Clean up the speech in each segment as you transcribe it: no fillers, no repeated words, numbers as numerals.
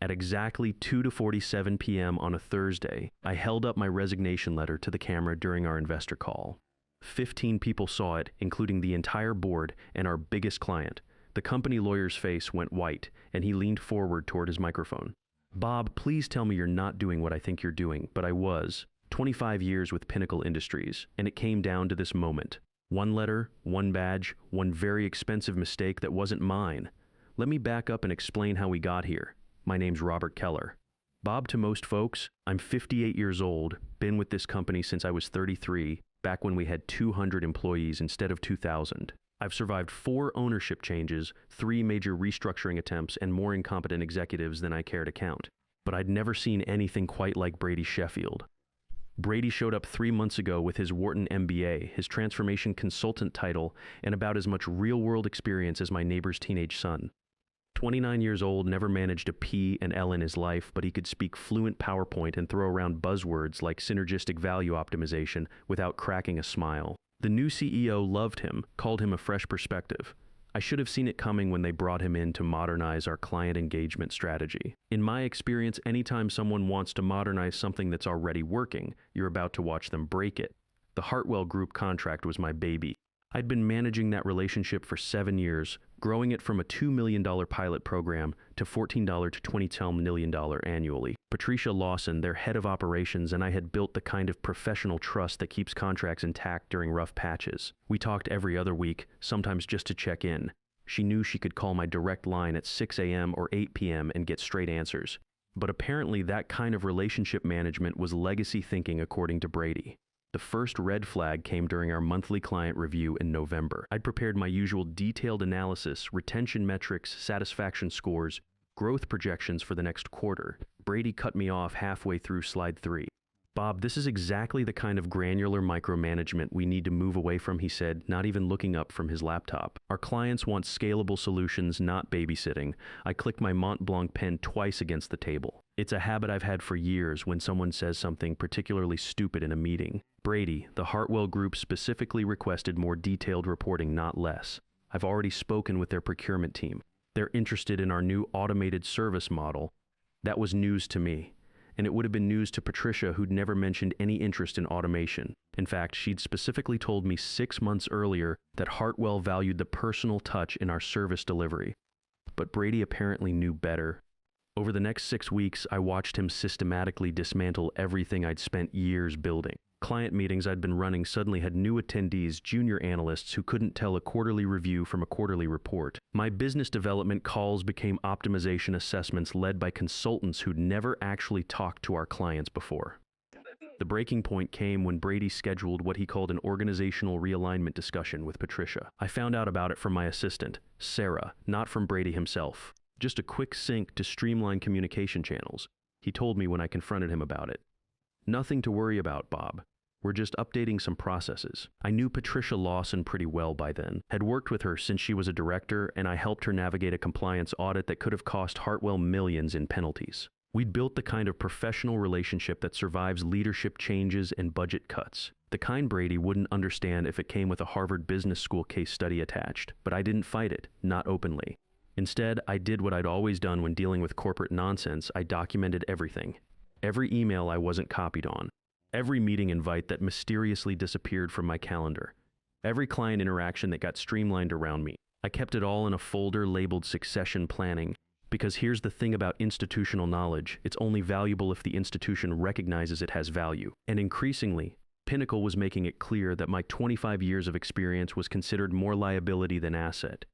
At exactly 2:47 p.m. on a Thursday, I held up my resignation letter to the camera during our investor call. 15 people saw it, including the entire board and our biggest client. The company lawyer's face went white, and he leaned forward toward his microphone. "Bob, please tell me you're not doing what I think you're doing," but I was. 25 years with Pinnacle Industries, and it came down to this moment. One letter, one badge, one very expensive mistake that wasn't mine. Let me back up and explain how we got here. My name's Robert Keller. Bob to most folks, I'm 58 years old, been with this company since I was 33, back when we had 200 employees instead of 2,000. I've survived 4 ownership changes, 3 major restructuring attempts, and more incompetent executives than I care to count. But I'd never seen anything quite like Brady Sheffield. Brady showed up 3 months ago with his Wharton MBA, his transformation consultant title, and about as much real-world experience as my neighbor's teenage son. 29 years old, never managed a P and L in his life, but he could speak fluent PowerPoint and throw around buzzwords like synergistic value optimization without cracking a smile. The new CEO loved him, called him a fresh perspective. I should have seen it coming when they brought him in to modernize our client engagement strategy. In my experience, anytime someone wants to modernize something that's already working, you're about to watch them break it. The Hartwell Group contract was my baby. I'd been managing that relationship for 7 years, growing it from a $2 million pilot program to $14 to $22 million annually. Patricia Lawson, their head of operations, and I had built the kind of professional trust that keeps contracts intact during rough patches. We talked every other week, sometimes just to check in. She knew she could call my direct line at 6 a.m. or 8 p.m. and get straight answers. But apparently that kind of relationship management was legacy thinking according to Brady. The first red flag came during our monthly client review in November. I'd prepared my usual detailed analysis, retention metrics, satisfaction scores, growth projections for the next quarter. Brady cut me off halfway through slide 3. "Bob, this is exactly the kind of granular micromanagement we need to move away from," he said, not even looking up from his laptop. "Our clients want scalable solutions, not babysitting." I clicked my Mont Blanc pen twice against the table. It's a habit I've had for years when someone says something particularly stupid in a meeting. Brady, the Hartwell Group specifically requested more detailed reporting, not less. I've already spoken with their procurement team. They're interested in our new automated service model. That was news to me. And it would have been news to Patricia, who'd never mentioned any interest in automation. In fact, she'd specifically told me 6 months earlier that Hartwell valued the personal touch in our service delivery. But Brady apparently knew better. Over the next 6 weeks, I watched him systematically dismantle everything I'd spent years building. Client meetings I'd been running suddenly had new attendees, junior analysts who couldn't tell a quarterly review from a quarterly report. My business development calls became optimization assessments led by consultants who'd never actually talked to our clients before. The breaking point came when Brady scheduled what he called an organizational realignment discussion with Patricia. I found out about it from my assistant, Sarah, not from Brady himself. Just a quick sync to streamline communication channels. He told me when I confronted him about it. "Nothing to worry about, Bob. We're just updating some processes." I knew Patricia Lawson pretty well by then, had worked with her since she was a director, and I helped her navigate a compliance audit that could have cost Hartwell millions in penalties. We'd built the kind of professional relationship that survives leadership changes and budget cuts. The kind Brady wouldn't understand if it came with a Harvard Business School case study attached, but I didn't fight it, not openly. Instead, I did what I'd always done when dealing with corporate nonsense. I documented everything. Every email I wasn't copied on. Every meeting invite that mysteriously disappeared from my calendar. Every client interaction that got streamlined around me. I kept it all in a folder labeled succession planning. Because here's the thing about institutional knowledge, it's only valuable if the institution recognizes it has value. And increasingly, Pinnacle was making it clear that my 25 years of experience was considered more liability than asset.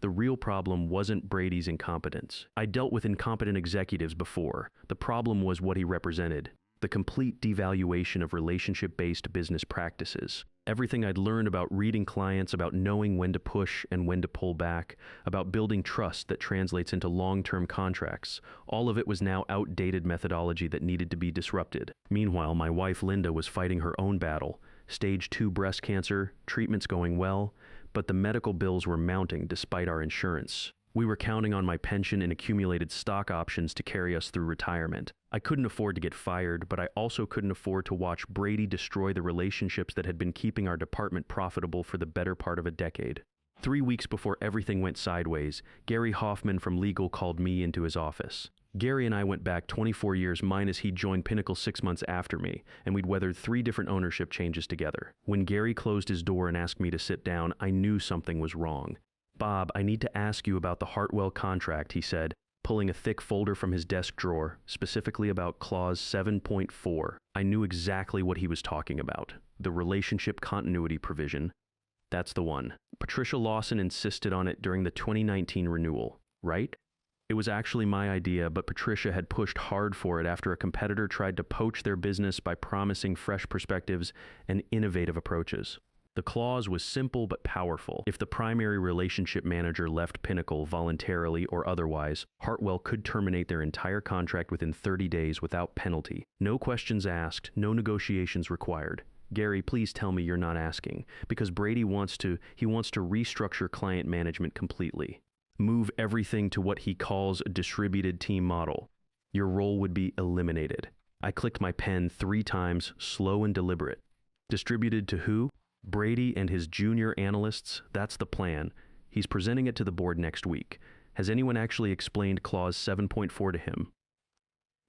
The real problem wasn't Brady's incompetence. I dealt with incompetent executives before. The problem was what he represented. The complete devaluation of relationship-based business practices. Everything I'd learned about reading clients, about knowing when to push and when to pull back, about building trust that translates into long-term contracts, all of it was now outdated methodology that needed to be disrupted. Meanwhile, my wife Linda was fighting her own battle. Stage 2 breast cancer, treatments going well, but the medical bills were mounting despite our insurance. We were counting on my pension and accumulated stock options to carry us through retirement. I couldn't afford to get fired, but I also couldn't afford to watch Brady destroy the relationships that had been keeping our department profitable for the better part of a decade. 3 weeks before everything went sideways, Gary Hoffman from legal called me into his office. Gary and I went back 24 years minus he joined Pinnacle 6 months after me, and we'd weathered 3 different ownership changes together. When Gary closed his door and asked me to sit down, I knew something was wrong. "Bob, I need to ask you about the Hartwell contract," he said, pulling a thick folder from his desk drawer, specifically about Clause 7.4. I knew exactly what he was talking about. The relationship continuity provision. That's the one. Patricia Lawson insisted on it during the 2019 renewal, right? It was actually my idea, but Patricia had pushed hard for it after a competitor tried to poach their business by promising fresh perspectives and innovative approaches. The clause was simple but powerful. If the primary relationship manager left Pinnacle voluntarily or otherwise, Hartwell could terminate their entire contract within 30 days without penalty. No questions asked, no negotiations required. Gary, please tell me you're not asking, because Brady wants to restructure client management completely. Move everything to what he calls a distributed team model. Your role would be eliminated. I clicked my pen 3 times, slow and deliberate. Distributed to who? Brady and his junior analysts. That's the plan. He's presenting it to the board next week. Has anyone actually explained Clause 7.4 to him?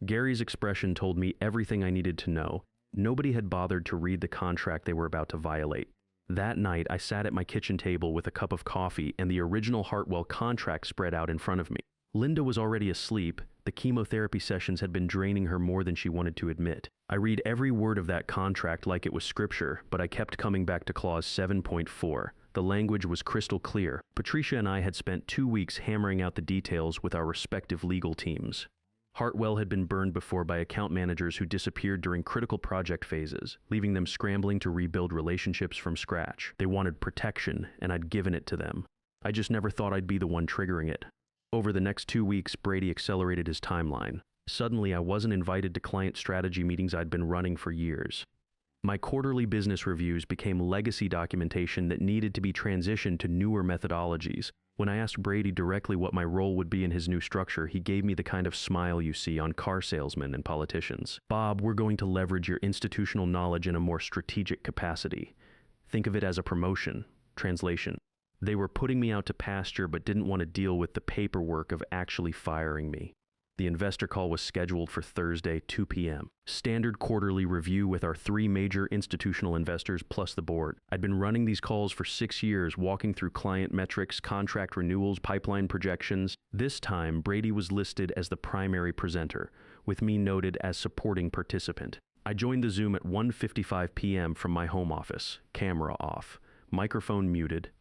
Gary's expression told me everything I needed to know. Nobody had bothered to read the contract they were about to violate. That night, I sat at my kitchen table with a cup of coffee and the original Hartwell contract spread out in front of me. Linda was already asleep. The chemotherapy sessions had been draining her more than she wanted to admit. I read every word of that contract like it was scripture, but I kept coming back to Clause 7.4. The language was crystal clear. Patricia and I had spent 2 weeks hammering out the details with our respective legal teams. Hartwell had been burned before by account managers who disappeared during critical project phases, leaving them scrambling to rebuild relationships from scratch. They wanted protection, and I'd given it to them. I just never thought I'd be the one triggering it. Over the next 2 weeks, Brady accelerated his timeline. Suddenly, I wasn't invited to client strategy meetings I'd been running for years. My quarterly business reviews became legacy documentation that needed to be transitioned to newer methodologies. When I asked Brady directly what my role would be in his new structure, he gave me the kind of smile you see on car salesmen and politicians. "Bob, we're going to leverage your institutional knowledge in a more strategic capacity. Think of it as a promotion." Translation: they were putting me out to pasture but didn't want to deal with the paperwork of actually firing me. The investor call was scheduled for Thursday, 2 p.m. Standard quarterly review with our 3 major institutional investors plus the board. I'd been running these calls for 6 years, walking through client metrics, contract renewals, pipeline projections. This time, Brady was listed as the primary presenter, with me noted as supporting participant. I joined the Zoom at 1:55 p.m. from my home office, camera off, microphone muted.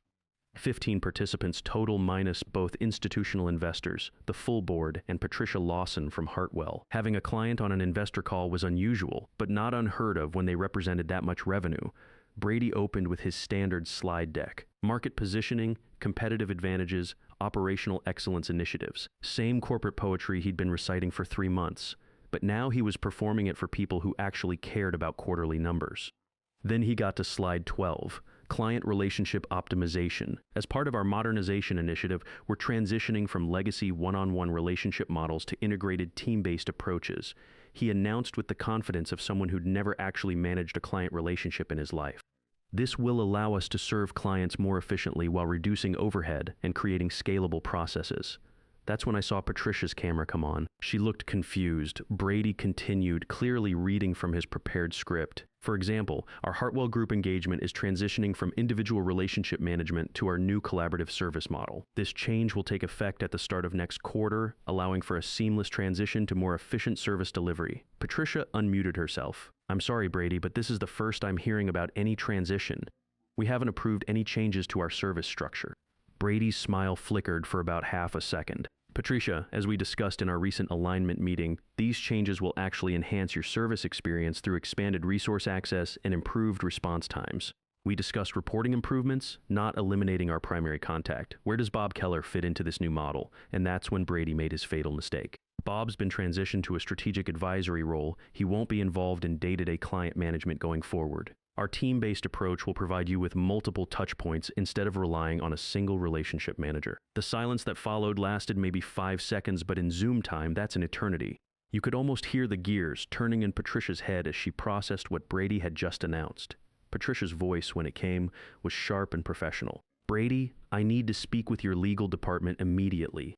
15 participants total minus both institutional investors, the full board, and Patricia Lawson from Hartwell. Having a client on an investor call was unusual, but not unheard of when they represented that much revenue. Brady opened with his standard slide deck. Market positioning, competitive advantages, operational excellence initiatives. Same corporate poetry he'd been reciting for 3 months, but now he was performing it for people who actually cared about quarterly numbers. Then he got to slide 12. Client relationship optimization. As part of our modernization initiative, we're transitioning from legacy one-on-one relationship models to integrated team-based approaches. He announced with the confidence of someone who'd never actually managed a client relationship in his life. This will allow us to serve clients more efficiently while reducing overhead and creating scalable processes. That's when I saw Patricia's camera come on. She looked confused. Brady continued, clearly reading from his prepared script. For example, our Hartwell Group engagement is transitioning from individual relationship management to our new collaborative service model. This change will take effect at the start of next quarter, allowing for a seamless transition to more efficient service delivery. Patricia unmuted herself. "I'm sorry, Brady, but this is the first I'm hearing about any transition. We haven't approved any changes to our service structure." Brady's smile flickered for about half a second. "Patricia, as we discussed in our recent alignment meeting, these changes will actually enhance your service experience through expanded resource access and improved response times. We discussed reporting improvements, not eliminating our primary contact. Where does Bob Keller fit into this new model?" And that's when Brady made his fatal mistake. Bob's been transitioned to a strategic advisory role. He won't be involved in day-to-day client management going forward. Our team-based approach will provide you with multiple touch points instead of relying on a single relationship manager. The silence that followed lasted maybe 5 seconds, but in Zoom time, that's an eternity. You could almost hear the gears turning in Patricia's head as she processed what Brady had just announced. Patricia's voice, when it came, was sharp and professional. "Brady, I need to speak with your legal department immediately."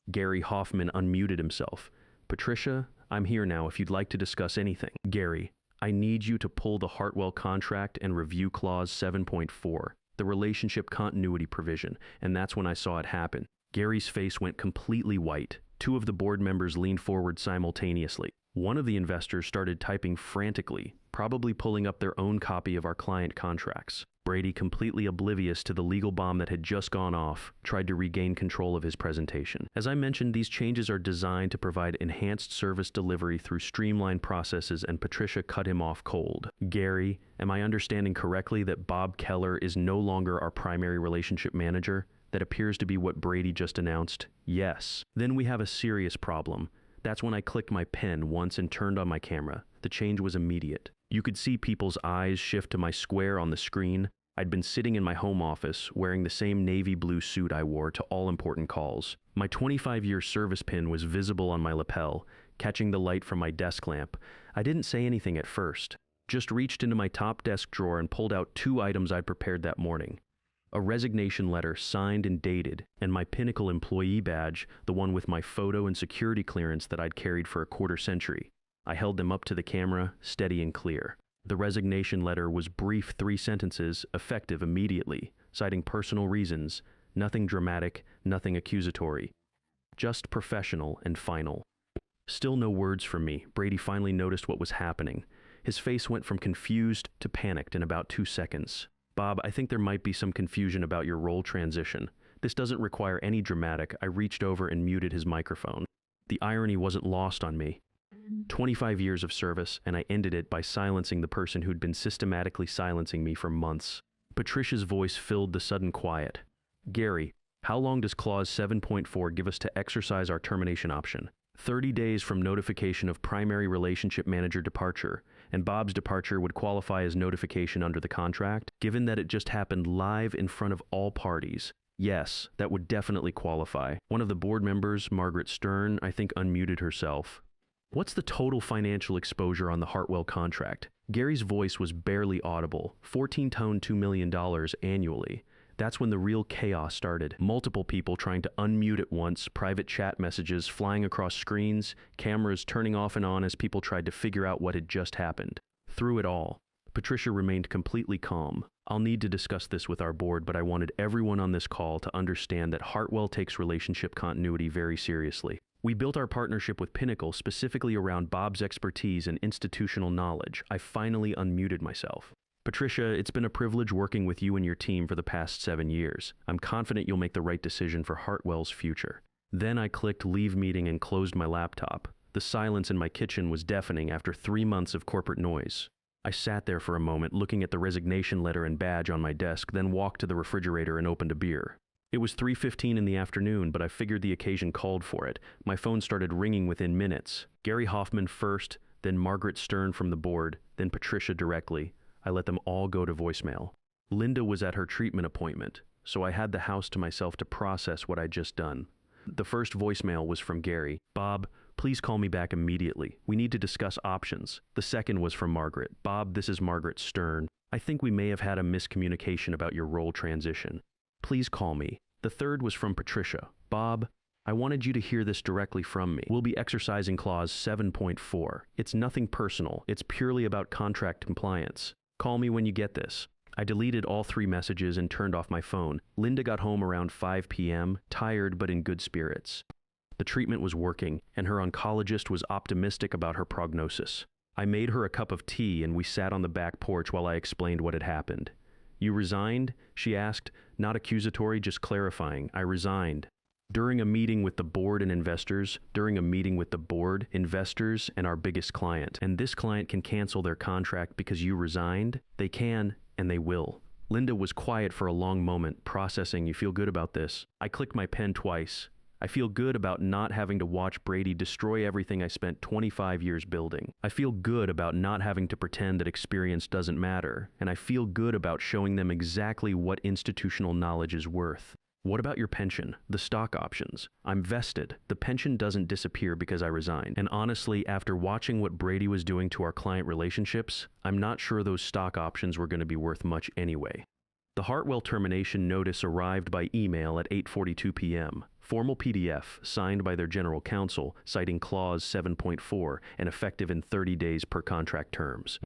Gary Hoffman unmuted himself. Patricia, I'm here now if you'd like to discuss anything. Gary, I need you to pull the Hartwell contract and review clause 7.4, the relationship continuity provision, and that's when I saw it happen. Gary's face went completely white. Two of the board members leaned forward simultaneously. One of the investors started typing frantically, probably pulling up their own copy of our client contracts. Brady, completely oblivious to the legal bomb that had just gone off, tried to regain control of his presentation. As I mentioned, these changes are designed to provide enhanced service delivery through streamlined processes, and Patricia cut him off cold. Gary, am I understanding correctly that Bob Keller is no longer our primary relationship manager? That appears to be what Brady just announced? Yes. Then we have a serious problem. That's when I clicked my pen once and turned on my camera. The change was immediate. You could see people's eyes shift to my square on the screen. I'd been sitting in my home office, wearing the same navy blue suit I wore to all important calls. My 25-year service pin was visible on my lapel, catching the light from my desk lamp. I didn't say anything at first, just reached into my top desk drawer and pulled out 2 items I'd prepared that morning. A resignation letter signed and dated, and my Pinnacle employee badge, the one with my photo and security clearance that I'd carried for a quarter century. I held them up to the camera, steady and clear. The resignation letter was brief 3 sentences, effective immediately, citing personal reasons, nothing dramatic, nothing accusatory. Just professional and final. Still no words from me. Brady finally noticed what was happening. His face went from confused to panicked in about 2 seconds. Bob, I think there might be some confusion about your role transition. This doesn't require any dramatic. I reached over and muted his microphone. The irony wasn't lost on me. 25 years of service, and I ended it by silencing the person who'd been systematically silencing me for months. Patricia's voice filled the sudden quiet. Gary, how long does clause 7.4 give us to exercise our termination option? 30 days from notification of primary relationship manager departure, and Bob's departure would qualify as notification under the contract, given that it just happened live in front of all parties. Yes, that would definitely qualify. One of the board members, Margaret Stern, I think unmuted herself. What's the total financial exposure on the Hartwell contract? Gary's voice was barely audible. 14-tone $2 million annually. That's when the real chaos started. Multiple people trying to unmute at once, private chat messages flying across screens, cameras turning off and on as people tried to figure out what had just happened. Through it all, Patricia remained completely calm. I'll need to discuss this with our board, but I wanted everyone on this call to understand that Hartwell takes relationship continuity very seriously. We built our partnership with Pinnacle specifically around Bob's expertise and institutional knowledge. I finally unmuted myself. Patricia, it's been a privilege working with you and your team for the past 7 years. I'm confident you'll make the right decision for Hartwell's future. Then I clicked leave meeting and closed my laptop. The silence in my kitchen was deafening after 3 months of corporate noise. I sat there for a moment looking at the resignation letter and badge on my desk, then walked to the refrigerator and opened a beer. It was 3:15 in the afternoon, but I figured the occasion called for it. My phone started ringing within minutes. Gary Hoffman first, then Margaret Stern from the board, then Patricia directly. I let them all go to voicemail. Linda was at her treatment appointment, so I had the house to myself to process what I'd just done. The first voicemail was from Gary. Bob, please call me back immediately. We need to discuss options. The second was from Margaret. Bob, this is Margaret Stern. I think we may have had a miscommunication about your role transition. Please call me. The third was from Patricia. Bob, I wanted you to hear this directly from me. We'll be exercising clause 7.4. It's nothing personal. It's purely about contract compliance. Call me when you get this. I deleted all 3 messages and turned off my phone. Linda got home around 5 p.m., tired but in good spirits. The treatment was working, and her oncologist was optimistic about her prognosis. I made her a cup of tea, and we sat on the back porch while I explained what had happened. You resigned? She asked, not accusatory, just clarifying. I resigned. During a meeting with the board and investors, and our biggest client. And this client can cancel their contract because you resigned? They can, and they will. Linda was quiet for a long moment, processing. You feel good about this? I clicked my pen twice. I feel good about not having to watch Brady destroy everything I spent 25 years building. I feel good about not having to pretend that experience doesn't matter. And I feel good about showing them exactly what institutional knowledge is worth. What about your pension? The stock options? I'm vested. The pension doesn't disappear because I resigned. And honestly, after watching what Brady was doing to our client relationships, I'm not sure those stock options were going to be worth much anyway. The Hartwell termination notice arrived by email at 8:42 p.m. Formal PDF signed by their general counsel, citing Clause 7.4 and effective in 30 days per contract terms.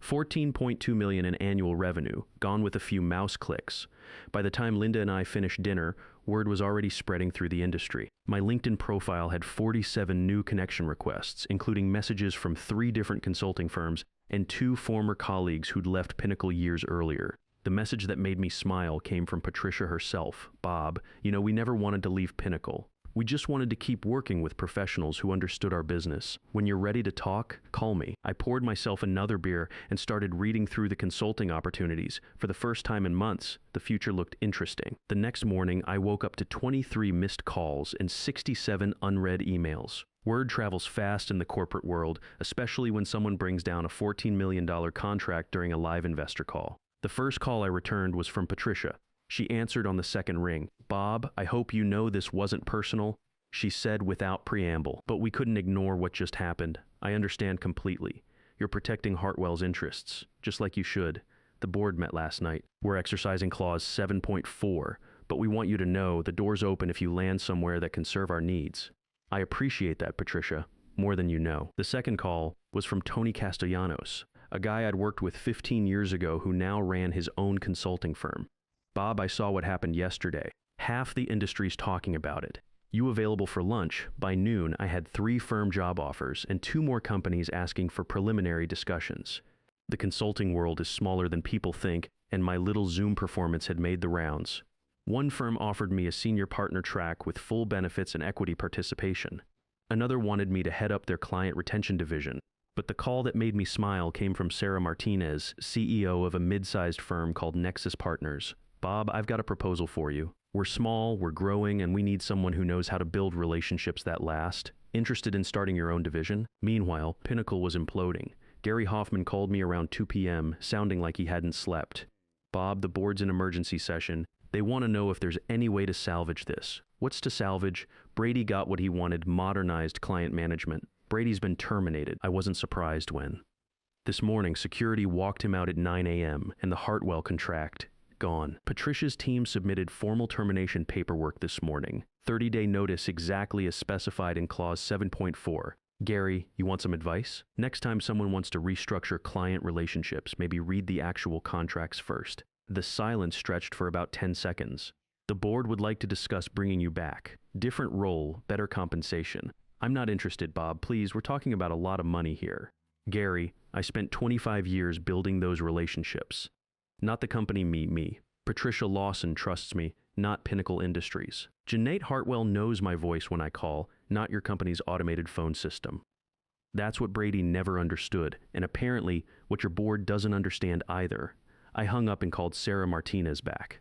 14.2 million in annual revenue, gone with a few mouse clicks. By the time Linda and I finished dinner, word was already spreading through the industry. My LinkedIn profile had 47 new connection requests, including messages from 3 different consulting firms and 2 former colleagues who'd left Pinnacle years earlier. The message that made me smile came from Patricia herself. Bob, we never wanted to leave Pinnacle. We just wanted to keep working with professionals who understood our business. When you're ready to talk, call me. I poured myself another beer and started reading through the consulting opportunities. For the first time in months, the future looked interesting. The next morning, I woke up to 23 missed calls and 67 unread emails. Word travels fast in the corporate world, especially when someone brings down a $14 million contract during a live investor call. The first call I returned was from Patricia. She answered on the second ring. Bob, I hope you know this wasn't personal, she said without preamble. But we couldn't ignore what just happened. I understand completely. You're protecting Hartwell's interests, just like you should. The board met last night. We're exercising Clause 7.4, but we want you to know the door's open if you land somewhere that can serve our needs. I appreciate that, Patricia, more than you know. The second call was from Tony Castellanos, a guy I'd worked with 15 years ago who now ran his own consulting firm. Bob, I saw what happened yesterday. Half the industry's talking about it. You available for lunch? By noon, I had 3 firm job offers and 2 more companies asking for preliminary discussions. The consulting world is smaller than people think, and my little Zoom performance had made the rounds. One firm offered me a senior partner track with full benefits and equity participation. Another wanted me to head up their client retention division. But the call that made me smile came from Sarah Martinez, CEO of a mid-sized firm called Nexus Partners. Bob, I've got a proposal for you. We're small, we're growing, and we need someone who knows how to build relationships that last. Interested in starting your own division? Meanwhile, Pinnacle was imploding. Gary Hoffman called me around 2 p.m., sounding like he hadn't slept. Bob, the board's in emergency session. They want to know if there's any way to salvage this. What's to salvage? Brady got what he wanted, modernized client management. Brady's been terminated. I wasn't surprised when. This morning, security walked him out at 9 a.m., and the Hartwell contract. Gone. Patricia's team submitted formal termination paperwork this morning. 30-day notice exactly as specified in Clause 7.4. Gary, you want some advice? Next time someone wants to restructure client relationships, maybe read the actual contracts first. The silence stretched for about 10 seconds. The board would like to discuss bringing you back. Different role, better compensation. I'm not interested, Bob. Please, we're talking about a lot of money here. Gary, I spent 25 years building those relationships. Not the company me. Patricia Lawson trusts me, not Pinnacle Industries. Janae Hartwell knows my voice when I call, not your company's automated phone system. That's what Brady never understood, and apparently what your board doesn't understand either. I hung up and called Sarah Martinez back.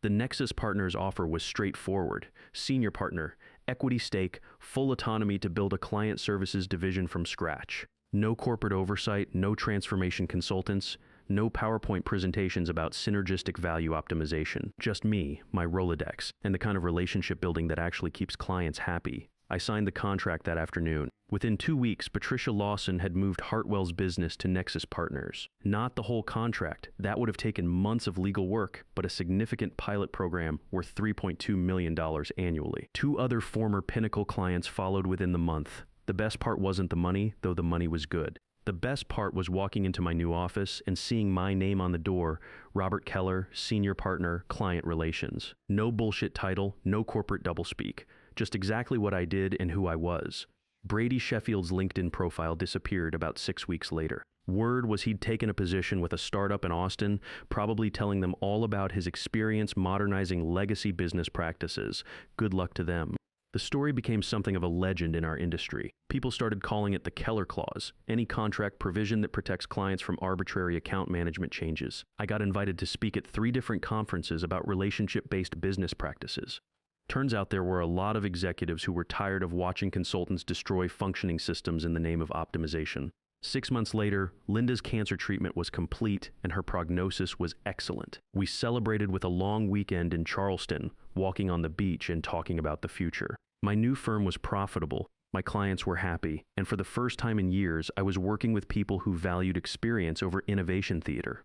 The Nexus Partners offer was straightforward. Senior partner, equity stake, full autonomy to build a client services division from scratch. No corporate oversight, no transformation consultants, no PowerPoint presentations about synergistic value optimization. Just me, my Rolodex, and the kind of relationship building that actually keeps clients happy. I signed the contract that afternoon. Within 2 weeks, Patricia Lawson had moved Hartwell's business to Nexus Partners. Not the whole contract. That would have taken months of legal work, but a significant pilot program worth $3.2 million annually. 2 other former Pinnacle clients followed within the month. The best part wasn't the money, though the money was good. The best part was walking into my new office and seeing my name on the door, Robert Keller, Senior Partner, Client Relations. No bullshit title, no corporate doublespeak. Just exactly what I did and who I was. Brady Sheffield's LinkedIn profile disappeared about 6 weeks later. Word was he'd taken a position with a startup in Austin, probably telling them all about his experience modernizing legacy business practices. Good luck to them. The story became something of a legend in our industry. People started calling it the Keller Clause, any contract provision that protects clients from arbitrary account management changes. I got invited to speak at 3 different conferences about relationship-based business practices. Turns out there were a lot of executives who were tired of watching consultants destroy functioning systems in the name of optimization. 6 months later, Linda's cancer treatment was complete and her prognosis was excellent. We celebrated with a long weekend in Charleston, walking on the beach and talking about the future. My new firm was profitable, my clients were happy, and for the first time in years, I was working with people who valued experience over innovation theater.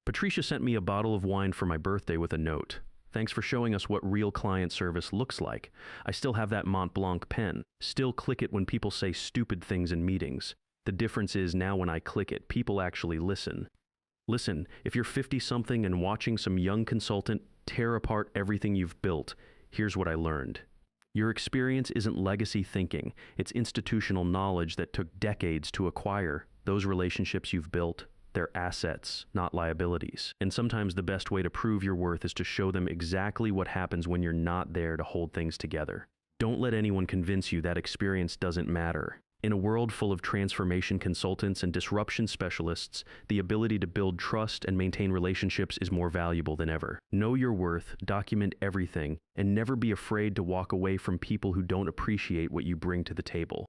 Patricia sent me a bottle of wine for my birthday with a note. Thanks for showing us what real client service looks like. I still have that Mont Blanc pen. Still click it when people say stupid things in meetings. The difference is now when I click it, people actually listen. Listen, if you're 50-something and watching some young consultant tear apart everything you've built, here's what I learned. Your experience isn't legacy thinking. It's institutional knowledge that took decades to acquire. Those relationships you've built, they're assets, not liabilities. And sometimes the best way to prove your worth is to show them exactly what happens when you're not there to hold things together. Don't let anyone convince you that experience doesn't matter. In a world full of transformation consultants and disruption specialists, the ability to build trust and maintain relationships is more valuable than ever. Know your worth, document everything, and never be afraid to walk away from people who don't appreciate what you bring to the table.